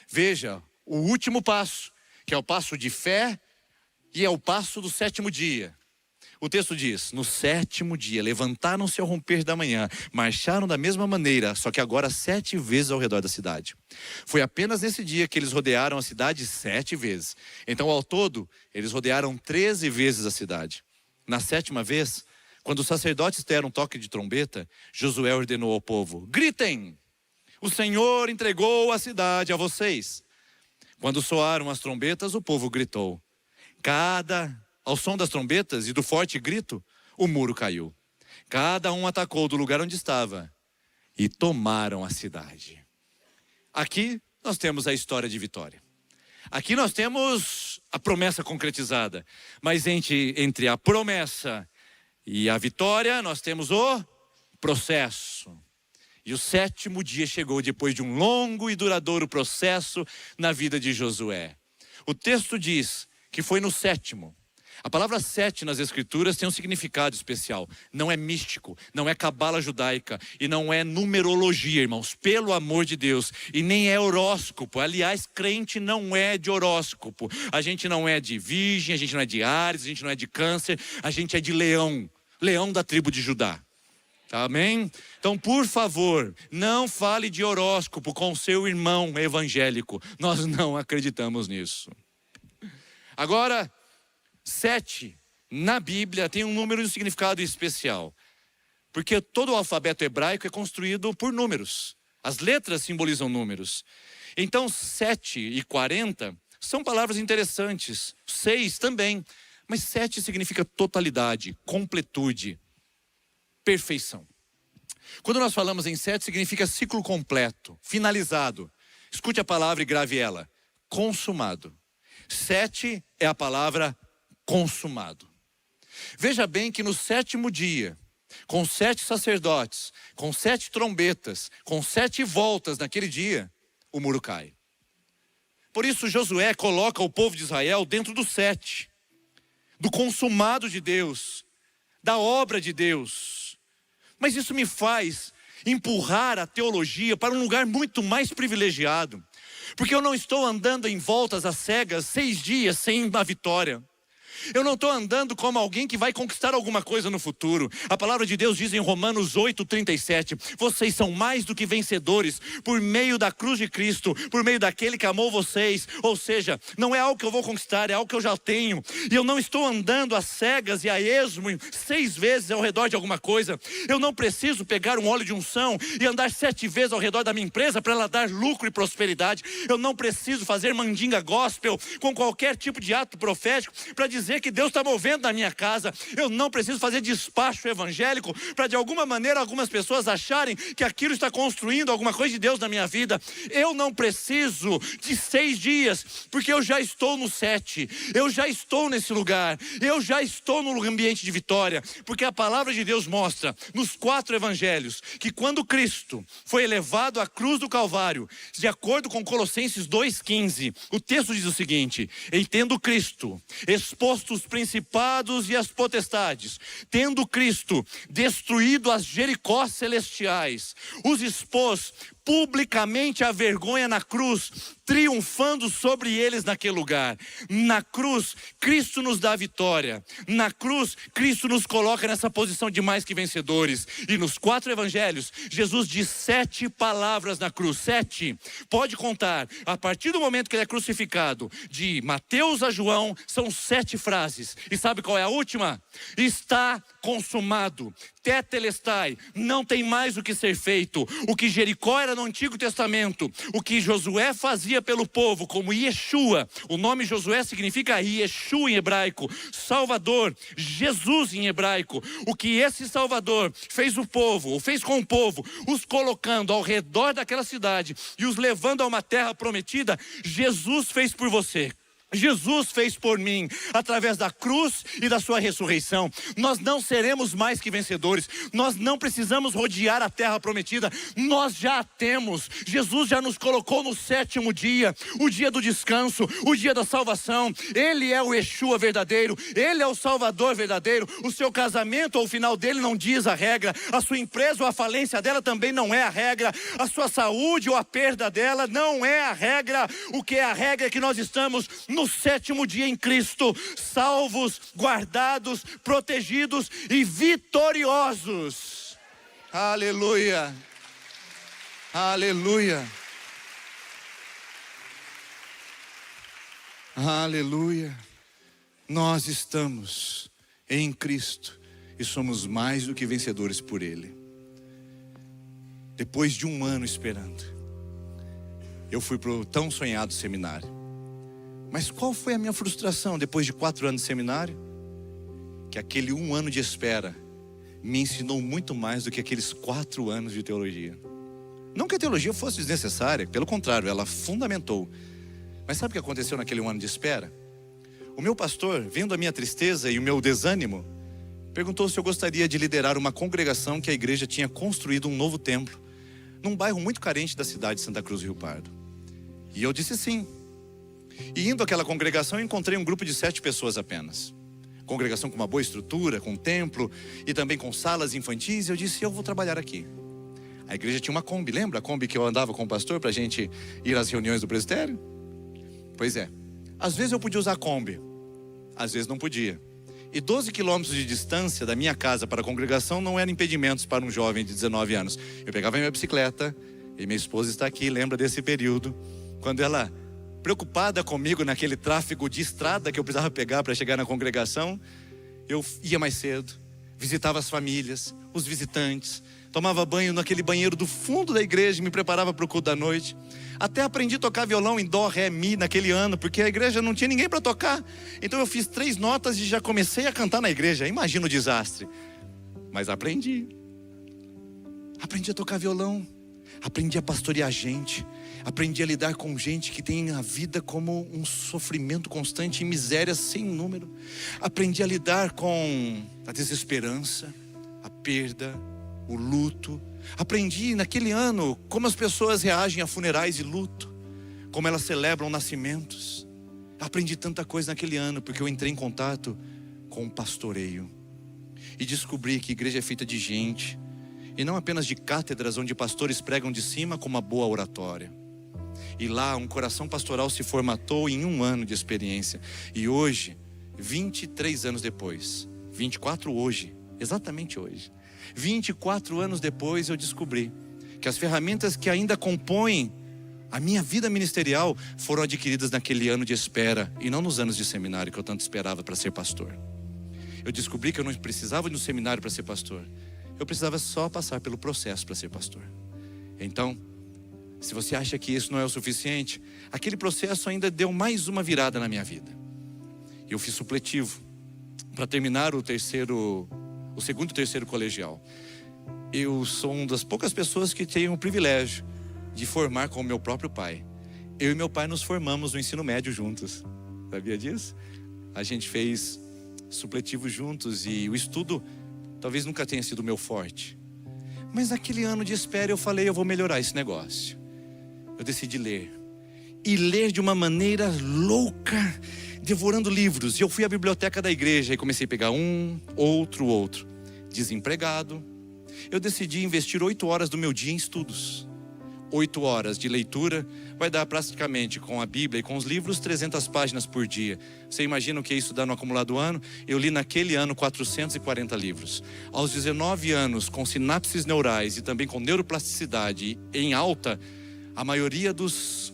Veja o último passo, que é o passo de fé e é o passo do 7º dia. O texto diz: no 7º dia, levantaram-se ao romper da manhã, marcharam da mesma maneira, só que agora 7 vezes ao redor da cidade. Foi apenas nesse dia que eles rodearam a cidade 7 vezes. Então, ao todo, eles rodearam 13 vezes a cidade. Na 7ª vez, quando os sacerdotes deram um toque de trombeta, Josué ordenou ao povo: gritem! O Senhor entregou a cidade a vocês. Quando soaram as trombetas, o povo gritou. Ao som das trombetas e do forte grito, o muro caiu. Cada um atacou do lugar onde estava e tomaram a cidade. Aqui nós temos a história de vitória. Aqui nós temos a promessa concretizada. Mas entre a promessa e a vitória, nós temos o processo. E o 7º dia chegou depois de um longo e duradouro processo na vida de Josué. O texto diz que foi no 7º. A palavra 7 nas escrituras tem um significado especial. Não é místico, não é cabala judaica e não é numerologia, irmãos, pelo amor de Deus. E nem é horóscopo. Aliás, crente não é de horóscopo. A gente não é de Virgem, a gente não é de Áries, a gente não é de Câncer, a gente é de Leão. Leão da tribo de Judá. Amém? Então, por favor, não fale de horóscopo com seu irmão evangélico. Nós não acreditamos nisso. Agora, 7 na Bíblia tem um número e um significado especial. Porque todo o alfabeto hebraico é construído por números. As letras simbolizam números. Então 7 e 40 são palavras interessantes. 6 também. Mas 7 significa totalidade, completude, perfeição. Quando nós falamos em 7, significa ciclo completo, finalizado. Escute a palavra e grave ela. Consumado. 7 é a palavra consumado. Veja bem que no 7º dia, com 7 sacerdotes, com 7 trombetas, com 7 voltas naquele dia, o muro cai. Por isso Josué coloca o povo de Israel dentro do 7, do consumado de Deus, da obra de Deus. Mas isso me faz empurrar a teologia para um lugar muito mais privilegiado, porque eu não estou andando em voltas às cegas 6 dias sem a vitória. Eu não estou andando como alguém que vai conquistar alguma coisa no futuro. A palavra de Deus diz em Romanos 8:37, vocês são mais do que vencedores por meio da cruz de Cristo, por meio daquele que amou vocês. Ou seja, não é algo que eu vou conquistar, é algo que eu já tenho. E eu não estou andando às cegas e a esmo 6 vezes ao redor de alguma coisa. Eu não preciso pegar um óleo de unção e andar 7 vezes ao redor da minha empresa para ela dar lucro e prosperidade. Eu não preciso fazer mandinga gospel com qualquer tipo de ato profético para dizer que Deus está movendo na minha casa. Eu não preciso fazer despacho evangélico para de alguma maneira algumas pessoas acharem que aquilo está construindo alguma coisa de Deus na minha vida. Eu não preciso de 6 dias, porque eu já estou no 7, eu já estou nesse lugar, eu já estou no ambiente de vitória, porque a palavra de Deus mostra nos 4 evangelhos que quando Cristo foi elevado à cruz do Calvário, de acordo com Colossenses 2:15, o texto diz o seguinte: e tendo Cristo exposto os principados e as potestades, tendo Cristo destruído as Jericós celestiais, os expôs publicamente a vergonha na cruz, triunfando sobre eles naquele lugar. Na cruz, Cristo nos dá vitória. Na cruz, Cristo nos coloca nessa posição de mais que vencedores. E nos 4 evangelhos, Jesus diz 7 palavras na cruz. 7, pode contar. A partir do momento que ele é crucificado, de Mateus a João, são 7 frases. E sabe qual é a última? Está consumado. Tetelestai, não tem mais o que ser feito. O que Jericó era no Antigo Testamento, o que Josué fazia pelo povo, como Yeshua, o nome Josué significa Yeshua em hebraico, Salvador, Jesus em hebraico. O que esse Salvador fez o povo, ou fez com o povo, os colocando ao redor daquela cidade e os levando a uma terra prometida, Jesus fez por você. Jesus fez por mim, através da cruz e da sua ressurreição. Nós não seremos mais que vencedores. Nós não precisamos rodear a terra prometida. Nós já a temos. Jesus já nos colocou no 7º dia, o dia do descanso, o dia da salvação. Ele é o Yeshua verdadeiro. Ele é o Salvador verdadeiro. O seu casamento ou o final dele não diz a regra. A sua empresa ou a falência dela também não é a regra. A sua saúde ou a perda dela não é a regra. O que é a regra é que nós estamos no 7º dia em Cristo, salvos, guardados, protegidos e vitoriosos. Aleluia, aleluia, aleluia. Nós estamos em Cristo e somos mais do que vencedores por Ele. Depois de 1 ano esperando, eu fui para o tão sonhado seminário. Mas qual foi a minha frustração depois de 4 anos de seminário? Que aquele 1 ano de espera me ensinou muito mais do que aqueles 4 anos de teologia. Não que a teologia fosse desnecessária, pelo contrário, ela fundamentou. Mas sabe o que aconteceu naquele ano de espera? O meu pastor, vendo a minha tristeza e o meu desânimo, perguntou se eu gostaria de liderar uma congregação que a igreja tinha construído um novo templo, num bairro muito carente da cidade de Santa Cruz do Rio Pardo. E eu disse sim. E indo àquela congregação, eu encontrei um grupo de 7 pessoas apenas. Congregação com uma boa estrutura, com templo e também com salas infantis. E eu disse, eu vou trabalhar aqui. A igreja tinha uma Kombi, lembra a Kombi que eu andava com o pastor para a gente ir às reuniões do presbitério? Pois é, às vezes eu podia usar a Kombi, às vezes não podia. E 12 quilômetros de distância da minha casa para a congregação não eram impedimentos para um jovem de 19 anos. Eu pegava a minha bicicleta, e minha esposa está aqui, lembra desse período, quando ela, preocupada comigo naquele tráfego de estrada que eu precisava pegar para chegar na congregação, eu ia mais cedo, visitava as famílias, os visitantes, tomava banho naquele banheiro do fundo da igreja e me preparava para o culto da noite. Até aprendi a tocar violão em dó, ré, mi naquele ano, porque a igreja não tinha ninguém para tocar. Então eu fiz 3 notas e já comecei a cantar na igreja. Imagina o desastre. Mas aprendi. Aprendi a tocar violão. Aprendi a pastorear gente. Aprendi a lidar com gente que tem a vida como um sofrimento constante e miséria sem número. Aprendi a lidar com a desesperança, a perda, o luto. Aprendi naquele ano como as pessoas reagem a funerais e luto, como elas celebram nascimentos. Aprendi tanta coisa naquele ano porque eu entrei em contato com o pastoreio e descobri que a igreja é feita de gente e não apenas de cátedras onde pastores pregam de cima com uma boa oratória. E lá um coração pastoral se formatou em 1 ano de experiência. E hoje, 23 anos depois, 24 hoje, exatamente hoje, 24 anos depois eu descobri que as ferramentas que ainda compõem a minha vida ministerial foram adquiridas naquele ano de espera e não nos anos de seminário que eu tanto esperava para ser pastor. Eu descobri que eu não precisava de um seminário para ser pastor. Eu precisava só passar pelo processo para ser pastor. Então, se você acha que isso não é o suficiente, aquele processo ainda deu mais uma virada na minha vida. Eu fiz supletivo para terminar o segundo e terceiro colegial. Eu sou uma das poucas pessoas que tem o privilégio de formar com o meu próprio pai. Eu e meu pai nos formamos no ensino médio juntos. Sabia disso? A gente fez supletivo juntos e o estudo talvez nunca tenha sido o meu forte. Mas naquele ano de espera eu falei, eu vou melhorar esse negócio. Eu decidi ler. E ler de uma maneira louca, devorando livros. E eu fui à biblioteca da igreja e comecei a pegar um, outro. Desempregado, eu decidi investir 8 horas do meu dia em estudos. 8 horas de leitura vai dar praticamente, com a Bíblia e com os livros, 300 páginas por dia. Você imagina o que isso dá no acumulado ano? Eu li naquele ano 440 livros. Aos 19 anos, com sinapses neurais e também com neuroplasticidade em alta, a maioria dos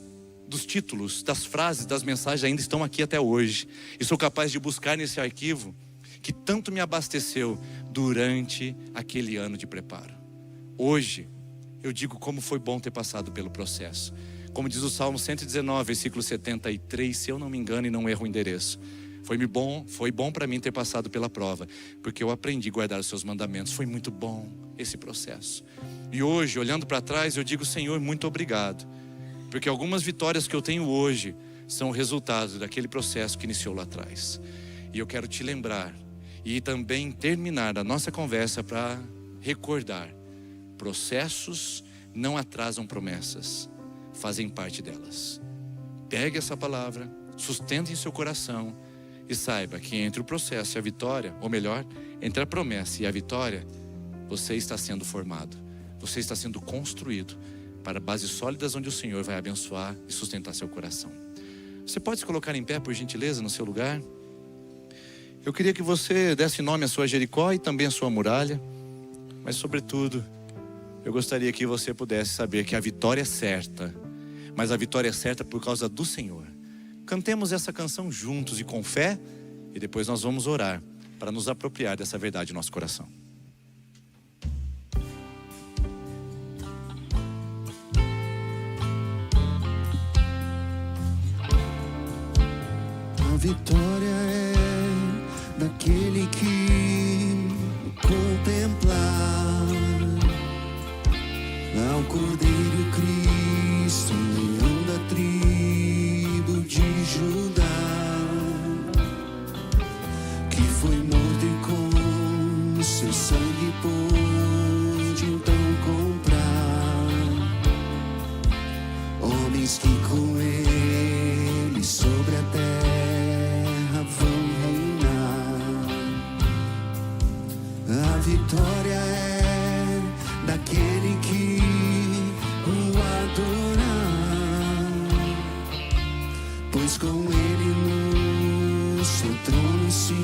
títulos, das frases, das mensagens ainda estão aqui até hoje. E sou capaz de buscar nesse arquivo que tanto me abasteceu durante aquele ano de preparo. Hoje, eu digo como foi bom ter passado pelo processo. Como diz o Salmo 119, versículo 73, se eu não me engano e não erro o endereço. Foi bom para mim ter passado pela prova, porque eu aprendi a guardar os seus mandamentos. Foi muito bom esse processo. E hoje, olhando para trás, eu digo, Senhor, muito obrigado. Porque algumas vitórias que eu tenho hoje são o resultado daquele processo que iniciou lá atrás. E eu quero te lembrar e também terminar a nossa conversa para recordar: processos não atrasam promessas, fazem parte delas. Pegue essa palavra, sustente em seu coração e saiba que entre o processo e a vitória, ou melhor, entre a promessa e a vitória, você está sendo formado, você está sendo construído para bases sólidas onde o Senhor vai abençoar e sustentar seu coração. Você pode se colocar em pé, por gentileza, no seu lugar? Eu queria que você desse nome à sua Jericó e também à sua muralha, mas sobretudo, eu gostaria que você pudesse saber que a vitória é certa, mas a vitória é certa por causa do Senhor. Cantemos essa canção juntos e com fé, e depois nós vamos orar para nos apropriar dessa verdade no nosso coração. A vitória é daquele que contemplar ao Cordeiro Cristo, leão da tribo de Judá, que foi morto e com seu sangue pôde então comprar homens que com ele sobre a terra vão reinar. A vitória é daquele que o adorar, pois com ele no seu trono se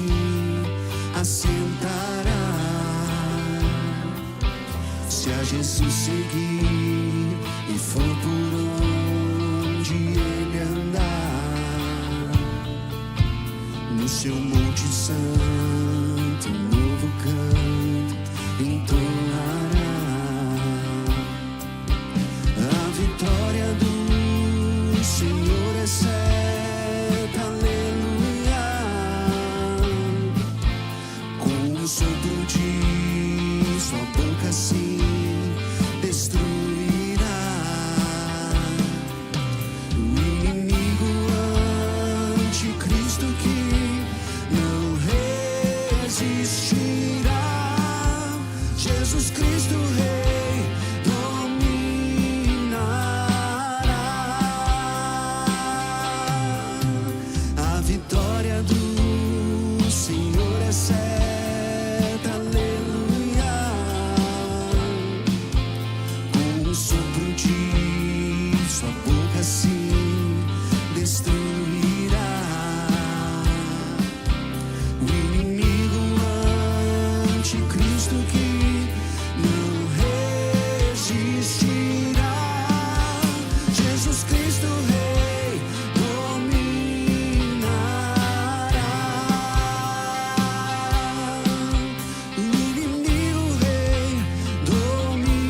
assentará. Se a Jesus seguir e for por onde ele andar, no seu monte santo um novo canto entoará. A vitória do Senhor é certa, aleluia. Com o sopro de sua boca se destruirá o inimigo anticristo que não resistirá. Jesus Cristo Rei dominará. A vitória do Senhor é certa, aleluia. Com o sopro de sua boca se destruirá o inimigo anticristo que não resistirá. Jesus Cristo Rei dominará. O inimigo Rei dominará.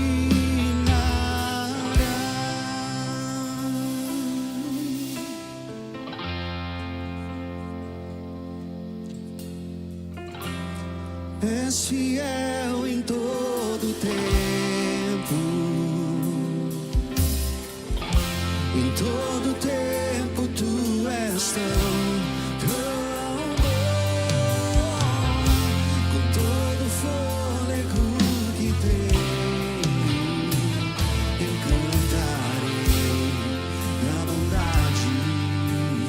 És fiel em todo tempo, em todo tempo tu és tão bom. Com todo o fôlego que tenho, eu cantarei na bondade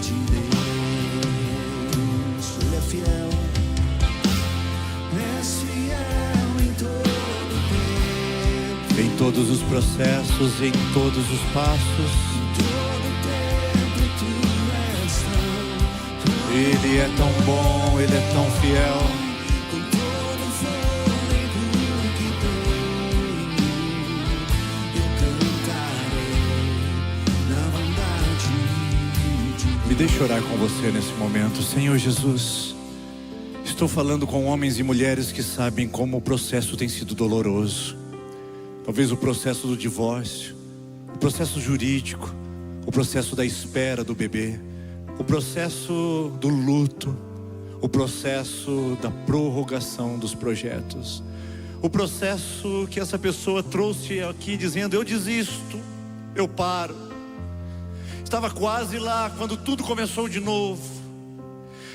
de Deus. Ele é fiel. És fiel em todo tempo, Em todos os processos, em todos os passos, todo tempo tu és tão Ele é tão bom, Ele é tão fiel. com todo o fôlego que tenho, eu cantarei na bondade de Deus. Me deixe orar com você nesse momento. Senhor Jesus, estou falando com homens e mulheres que sabem como o processo tem sido doloroso. Talvez o processo do divórcio, o processo jurídico, o processo da espera do bebê, o processo do luto, o processo da prorrogação dos projetos, o processo que essa pessoa trouxe aqui dizendo: eu desisto, eu paro. Estava quase lá quando tudo começou de novo.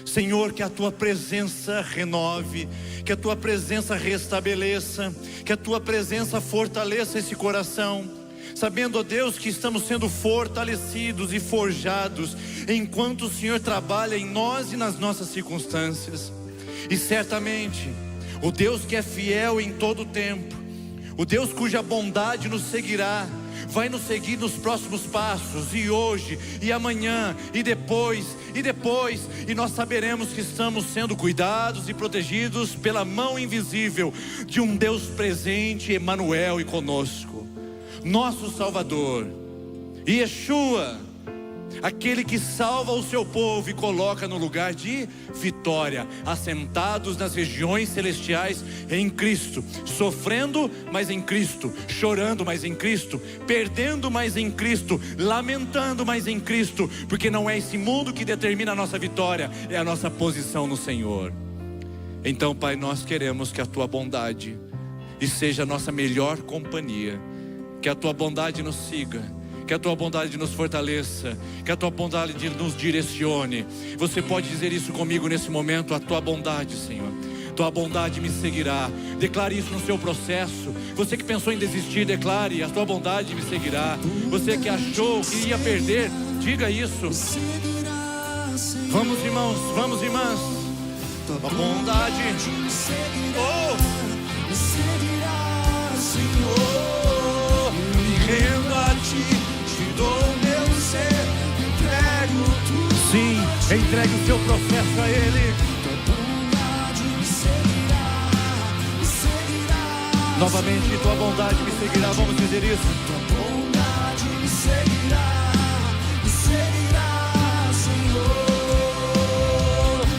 Senhor, que a tua presença renove, que a tua presença restabeleça, que a tua presença fortaleça esse coração, sabendo, ó Deus, que estamos sendo fortalecidos e forjados enquanto o Senhor trabalha em nós e nas nossas circunstâncias. E certamente o Deus que é fiel em todo o tempo, o Deus cuja bondade nos seguirá, vai nos seguir nos próximos passos, e hoje, e amanhã, e depois, e nós saberemos que estamos sendo cuidados e protegidos pela mão invisível de um Deus presente, Emanuel, e conosco, nosso Salvador, Yeshua, aquele que salva o seu povo e coloca no lugar de vitória, assentados nas regiões celestiais em Cristo, sofrendo, mas em Cristo, chorando, mas em Cristo, perdendo, mas em Cristo, lamentando, mas em Cristo, porque não é esse mundo que determina a nossa vitória, é a nossa posição no Senhor. Então, Pai, nós queremos que a tua bondade e seja a nossa melhor companhia, Que a tua bondade nos siga, que a tua bondade nos fortaleça, que a tua bondade nos direcione. Você pode dizer isso comigo nesse momento: a tua bondade, Senhor, tua bondade me seguirá. Declare isso no seu processo. Você que pensou em desistir, declare: a tua bondade me seguirá. Você que achou que ia perder, diga isso. Vamos, irmãos, vamos, irmãs. Tua bondade me seguirá, me seguirá, Senhor. Me rendo a ti, te dou meu ser, entrego tudo. Sim, entregue o seu processo a Ele. Tua bondade me seguirá, me seguirá. Novamente, tua bondade me seguirá. Vamos dizer isso. Tua bondade me seguirá, me seguirá, Senhor.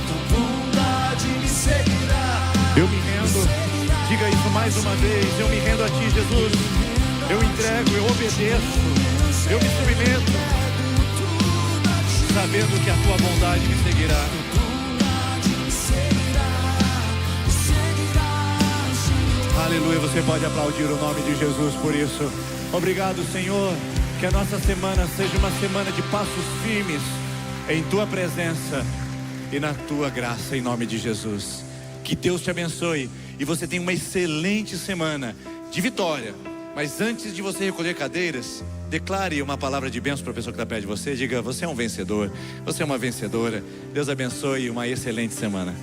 Tua bondade me seguirá. Eu me rendo. Diga isso mais uma vez. Eu me rendo a ti, Jesus. Eu entrego, eu obedeço, eu me submeto, sabendo que a tua bondade me seguirá. Aleluia, você pode aplaudir o nome de Jesus por isso. Obrigado, Senhor, que a nossa semana seja uma semana de passos firmes em tua presença e na tua graça, em nome de Jesus. Que Deus te abençoe e você tenha uma excelente semana de vitória. Mas antes de você recolher cadeiras, declare uma palavra de bênção para a pessoa que está perto de você. Diga: você é um vencedor, você é uma vencedora. Deus abençoe e uma excelente semana.